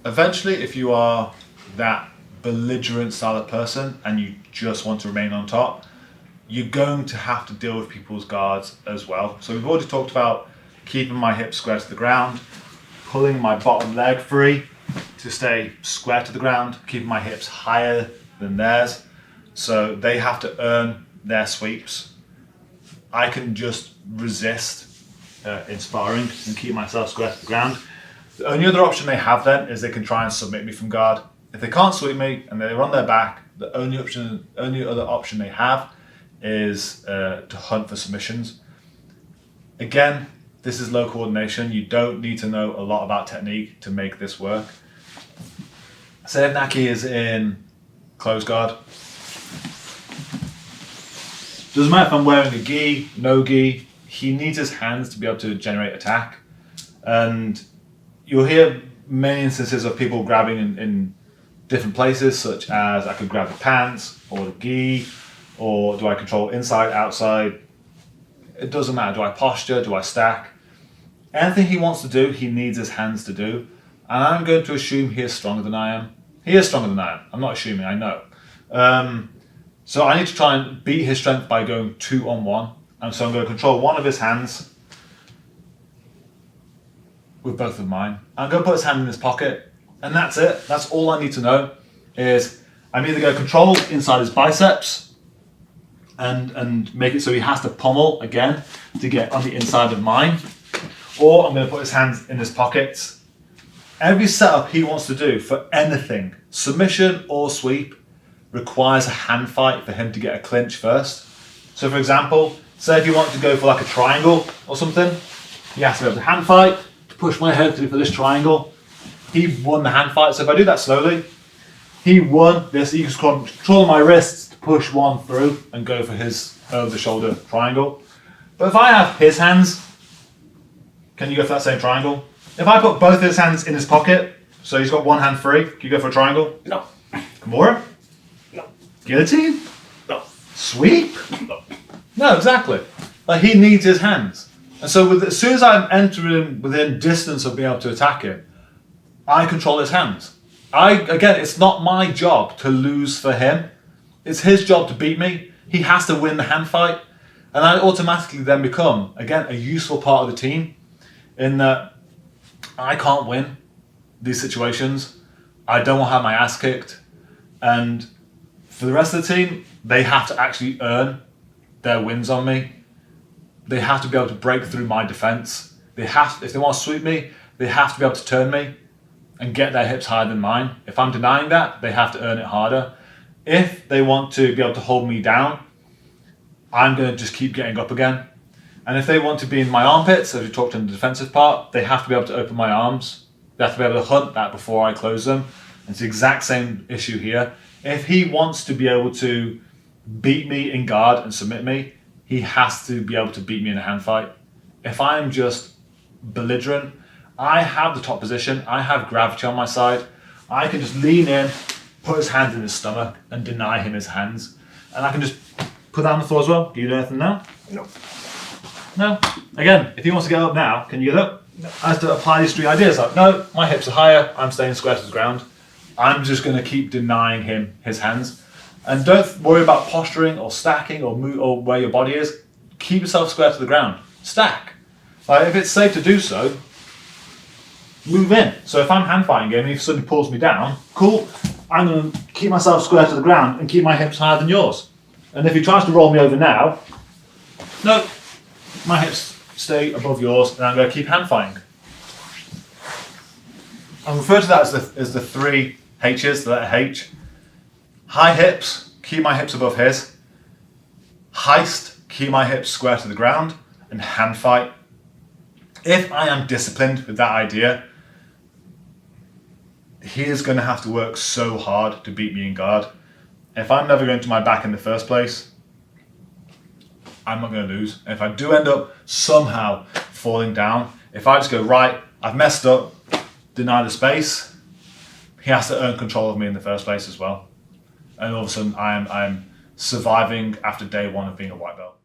Eventually, if you are that belligerent style of person and you just want to remain on top, you're going to have to deal with people's guards as well. So we've already talked about keeping my hips square to the ground, pulling my bottom leg free to stay square to the ground, keeping my hips higher than theirs. So they have to earn their sweeps. I can just resist in sparring and keep myself square to the ground. The only other option they have then is they can try and submit me from guard. If they can't sweep me and they're on their back, the only other option they have is to hunt for submissions. Again, this is low coordination. You don't need to know a lot about technique to make this work. Say if Naki is in close guard. Doesn't matter if I'm wearing a gi, no gi, he needs his hands to be able to generate attack. And you'll hear many instances of people grabbing in different places, such as I could grab the pants or the gi, or do I control inside, outside? It doesn't matter. Do I posture? Do I stack? Anything he wants to do, he needs his hands to do. And I'm going to assume he is stronger than I am. He is stronger than I am. I'm not assuming, I know. So I need to try and beat his strength by going 2-on-1. And so I'm going to control one of his hands with both of mine. I'm going to put his hand in his pocket, and that's it. That's all I need to know is I'm either going to control inside his biceps and make it so he has to pummel again to get on the inside of mine, or I'm going to put his hands in his pockets. Every setup he wants to do for anything, submission or sweep, requires a hand fight for him to get a clinch first. So for example, say if you want to go for like a triangle or something, he has to be able to hand fight to push my head through for this triangle. He won the hand fight. So if I do that slowly, he won this. He can control my wrists to push one through and go for his over the shoulder triangle. But if I have his hands, can you go for that same triangle? If I put both his hands in his pocket, so he's got one hand free, can you go for a triangle? No. Kimura? No. Guillotine? No. Sweep? No. No, exactly. Like, he needs his hands. And so as soon as I'm entering within distance of being able to attack him, I control his hands. Again, it's not my job to lose for him. It's his job to beat me. He has to win the hand fight. And I automatically then become, again, a useful part of the team in that I can't win these situations. I don't want to have my ass kicked. And for the rest of the team, they have to actually earn their wins on me. They have to be able to break through my defense. If they want to sweep me, they have to be able to turn me and get their hips higher than mine. If I'm denying that, they have to earn it harder. If they want to be able to hold me down, I'm going to just keep getting up again. And if they want to be in my armpits, as we talked in the defensive part, they have to be able to open my arms. They have to be able to hunt that before I close them. And it's the exact same issue here. If he wants to be able to beat me in guard and submit me, he has to be able to beat me in a hand fight. If I'm just belligerent, I have the top position, I have gravity on my side, I can just lean in, put his hands in his stomach and deny him his hands. And I can just put that on the floor as well. Do you do anything now? No. No. Again, if he wants to get up now, can you get up? No. I have to apply these three ideas. Like, no, my hips are higher, I'm staying square to the ground. I'm just going to keep denying him his hands. And don't worry about posturing or stacking or where your body is. Keep yourself square to the ground. Stack. Like, if it's safe to do so, move in. So if I'm hand fighting him and he suddenly pulls me down, cool. I'm going to keep myself square to the ground and keep my hips higher than yours. And if he tries to roll me over now, no, my hips stay above yours and I'm going to keep hand fighting. I refer to that as the three H's, the letter H. High hips, keep my hips above his. Heist, keep my hips square to the ground. And hand fight. If I am disciplined with that idea, he is going to have to work so hard to beat me in guard. If I'm never going to my back in the first place, I'm not going to lose. If I do end up somehow falling down, if I just go, right, I've messed up, deny the space, he has to earn control of me in the first place as well. And all of a sudden, I'm surviving after day one of being a white belt.